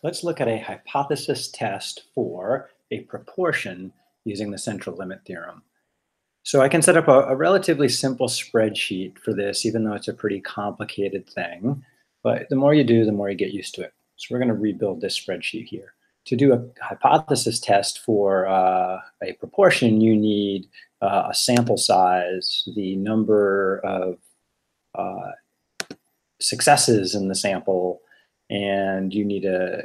Let's look at a hypothesis test for a proportion using the central limit theorem. So I can set up a relatively simple spreadsheet for this, even though it's a pretty complicated thing. But the more you do, the more you get used to it. So we're going to rebuild this spreadsheet here. To do a hypothesis test for a proportion, you need a sample size, the number of successes in the sample, and you need a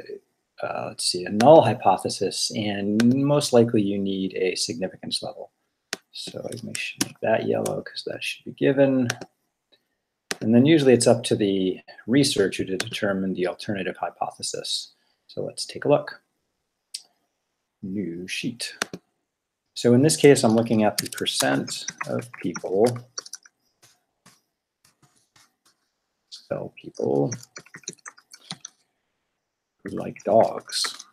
null hypothesis, and most likely you need a significance level. So I should make that yellow because that should be given. And then usually it's up to the researcher to determine the alternative hypothesis. So let's take a look. New sheet. So in this case, I'm looking at the percent of people, spell people, who like dogs.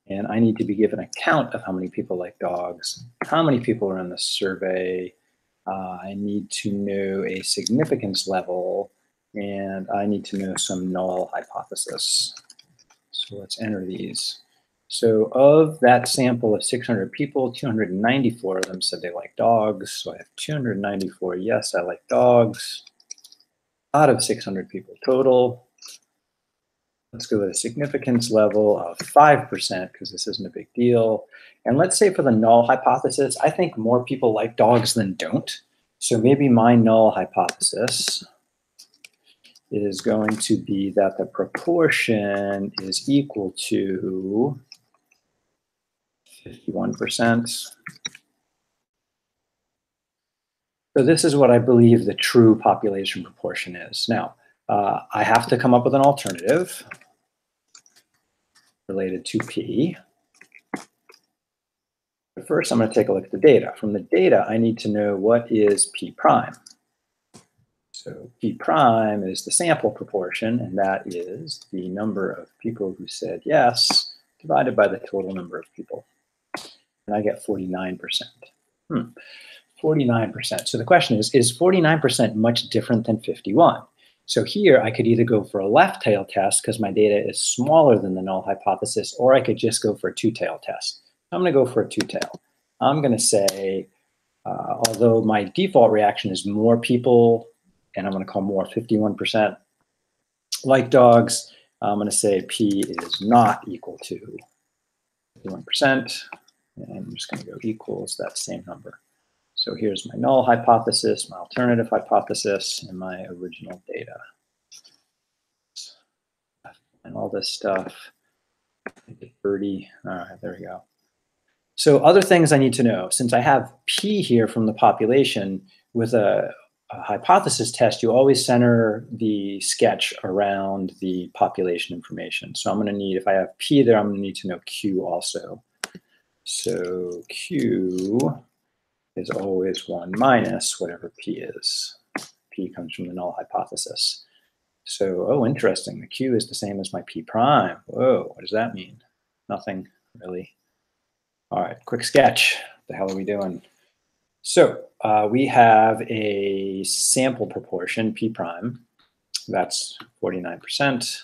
And I need to be given a count of how many people like dogs, how many people are in the survey. I need to know a significance level, and I need to know some null hypothesis. So let's enter these. So of that sample of 600 people, 294 of them said they like dogs. So I have 294, yes, I like dogs, out of 600 people total. Let's go with a significance level of 5% because this isn't a big deal. And let's say for the null hypothesis, I think more people like dogs than don't. So maybe my null hypothesis is going to be that the proportion is equal to 51%. So this is what I believe the true population proportion is. Now, I have to come up with an alternative related to P. But first, I'm going to take a look at the data. From the data, I need to know what is P prime. So P prime is the sample proportion, and that is the number of people who said yes divided by the total number of people. And I get 49%. 49%. So the question is 49% much different than 51? So here I could either go for a left tail test because my data is smaller than the null hypothesis, or I could just go for a two-tail test. I'm going to go for a two-tail. I'm going to say, although my default reaction is more people, and I'm going to call more 51% like dogs, I'm going to say P is not equal to 51%, and I'm just going to go equals that same number. So here's my null hypothesis, my alternative hypothesis, and my original data. And all this stuff. I did 30. All right, there we go. So other things I need to know. Since I have P here from the population, with a hypothesis test, you always center the sketch around the population information. So I'm going to need, if I have P there, I'm going to need to know Q also. So Q is always 1 minus whatever P is. P comes from the null hypothesis. So, oh, interesting. The Q is the same as my P prime. Whoa, what does that mean? Nothing, really. All right, quick sketch. What the hell are we doing? So we have a sample proportion, P prime. That's 49%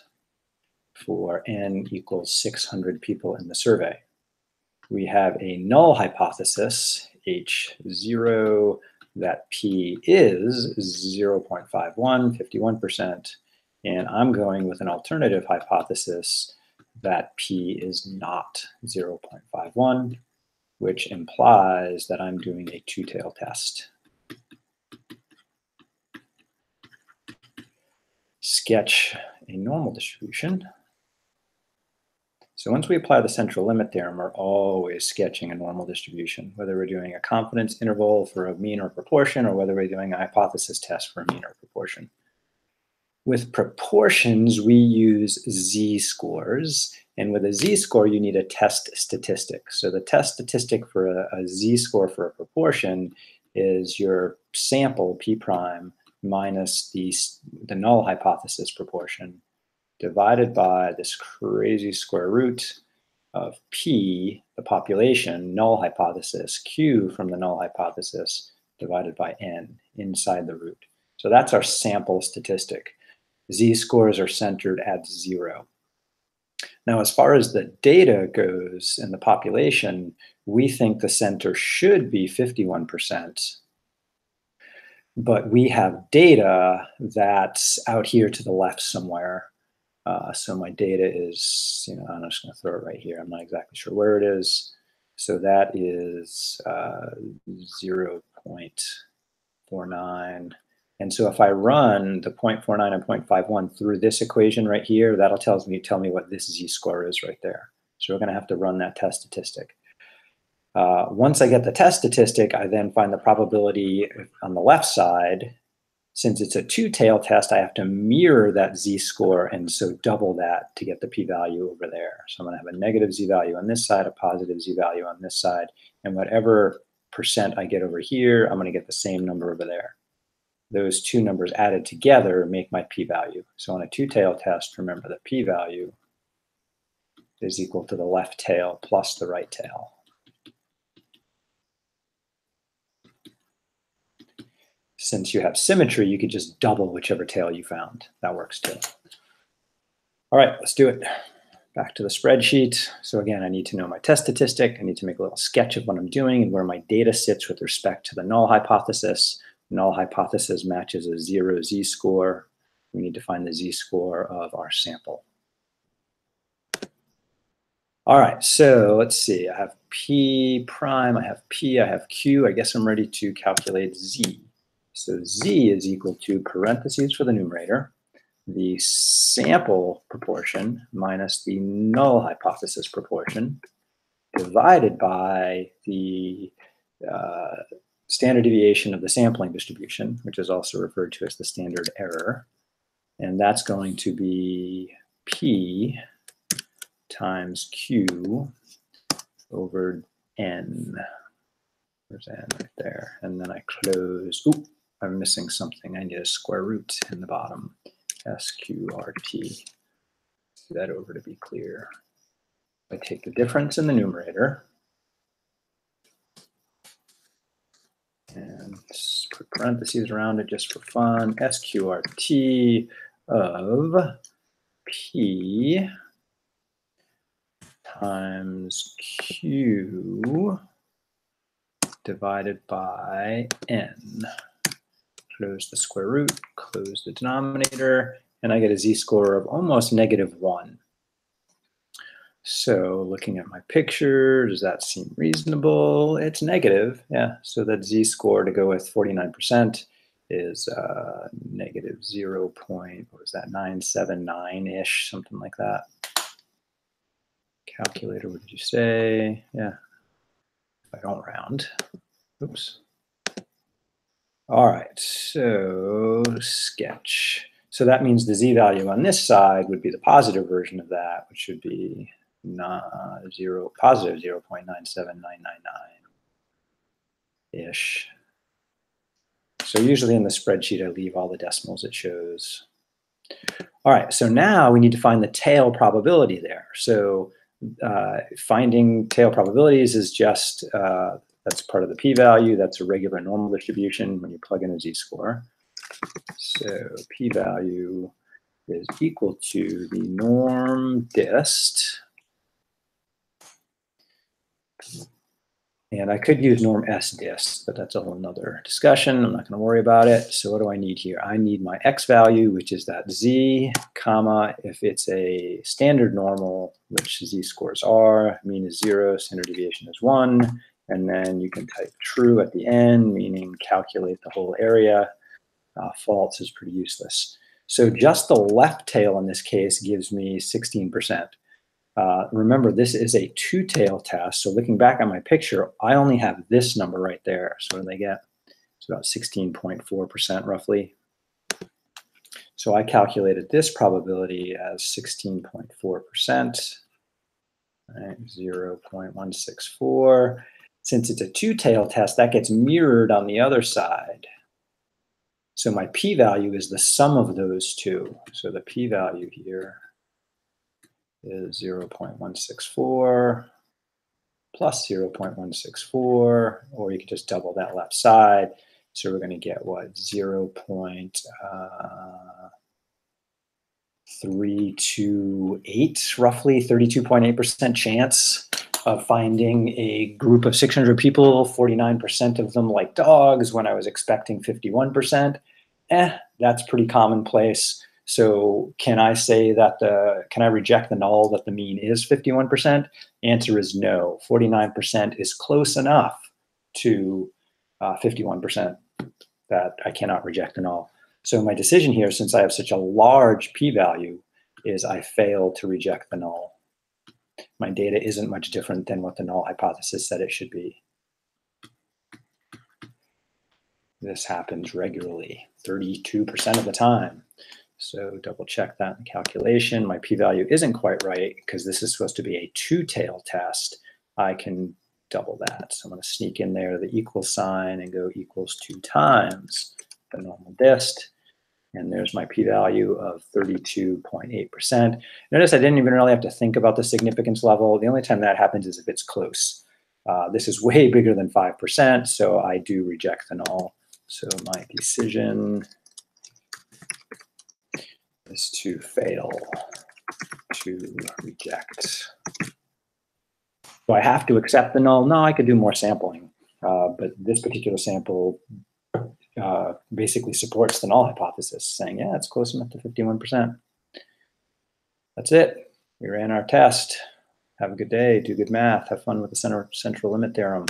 for n equals 600 people in the survey. We have a null hypothesis, H0, that P is 0.51, 51%, and I'm going with an alternative hypothesis that P is not 0.51, which implies that I'm doing a two-tail test. Sketch a normal distribution. So once we apply the central limit theorem, we're always sketching a normal distribution, whether we're doing a confidence interval for a mean or proportion, or whether we're doing a hypothesis test for a mean or proportion. With proportions, we use z-scores. And with a z-score, you need a test statistic. So the test statistic for a z-score for a proportion is your sample, P prime, minus the null hypothesis proportion, divided by this crazy square root of P, the population, null hypothesis, Q from the null hypothesis, divided by N inside the root. So that's our sample statistic. Z-scores are centered at 0. Now, as far as the data goes in the population, we think the center should be 51%. But we have data that's out here to the left somewhere. So my data is, I'm just going to throw it right here. I'm not exactly sure where it is. So that is 0.49. And so if I run the 0.49 and 0.51 through this equation right here, that'll tell me what this z-score is right there. So we're going to have to run that test statistic. Once I get the test statistic, I then find the probability on the left side. Since it's a two-tail test, I have to mirror that z-score and so double that to get the p-value over there. So I'm going to have a negative z-value on this side, a positive z-value on this side, and whatever percent I get over here, I'm going to get the same number over there. Those two numbers added together make my p-value. So on a two-tail test, remember the p-value is equal to the left tail plus the right tail. Since you have symmetry, you could just double whichever tail you found. That works too. All right, let's do it. Back to the spreadsheet. So again, I need to know my test statistic. I need to make a little sketch of what I'm doing and where my data sits with respect to the null hypothesis. Null hypothesis matches a 0 z-score. We need to find the z-score of our sample. All right, so let's see. I have p prime, I have p, I have q. I guess I'm ready to calculate z. So z is equal to parentheses for the numerator, the sample proportion minus the null hypothesis proportion, divided by the standard deviation of the sampling distribution, which is also referred to as the standard error. And that's going to be p times q over n. There's n right there. And then I close. Oop, I'm missing something. I need a square root in the bottom. SQRT. See that over to be clear. I take the difference in the numerator and put parentheses around it just for fun. SQRT of P times Q divided by N. Close the square root, close the denominator, and I get a z-score of almost -1. So looking at my picture, does that seem reasonable? It's negative, yeah. So that z-score to go with 49% is negative 0.979-ish, something like that. Calculator, what did you say? Yeah, if I don't round. Oops. All right, so sketch. So that means the z-value on this side would be the positive version of that, which should be positive 0.97999-ish. So usually in the spreadsheet, I leave all the decimals it shows. All right, so now we need to find the tail probability there. So finding tail probabilities is just, that's part of the p-value. That's a regular normal distribution when you plug in a z-score. So p-value is equal to the norm dist. And I could use norm s dist, but that's a whole nother discussion. I'm not going to worry about it. So what do I need here? I need my x value, which is that z, comma, if it's a standard normal, which z-scores are, mean is 0, standard deviation is 1. And then you can type true at the end, meaning calculate the whole area. False is pretty useless. So just the left tail in this case gives me 16%. Remember, this is a two-tail test. So looking back on my picture, I only have this number right there. So what do they get? It's about 16.4% roughly. So I calculated this probability as 16.4%, right, 0.164. Since it's a two-tail test, that gets mirrored on the other side. So my p-value is the sum of those two. So the p-value here is 0.164 plus 0.164, or you could just double that left side. So we're going to get what, 3 to 8, roughly 32.8% chance of finding a group of 600 people, 49% of them like dogs, when I was expecting 51%. That's pretty commonplace. So can I say that can I reject the null that the mean is 51%? Answer is no. 49% is close enough to 51% that I cannot reject the null. So my decision here, since I have such a large p-value, is I fail to reject the null. My data isn't much different than what the null hypothesis said it should be. This happens regularly, 32% of the time. So double check that in the calculation. My p-value isn't quite right because this is supposed to be a two-tailed test. I can double that. So I'm going to sneak in there the equal sign and go equals 2 times the normal dist. And there's my p-value of 32.8%. Notice I didn't even really have to think about the significance level. The only time that happens is if it's close. This is way bigger than 5%, so I do reject the null. So my decision is to fail to reject. Do I have to accept the null? No, I could do more sampling. But this particular sample basically supports the null hypothesis, saying, yeah, it's close enough to 51%. That's it. We ran our test. Have a good day. Do good math. Have fun with the central limit theorem.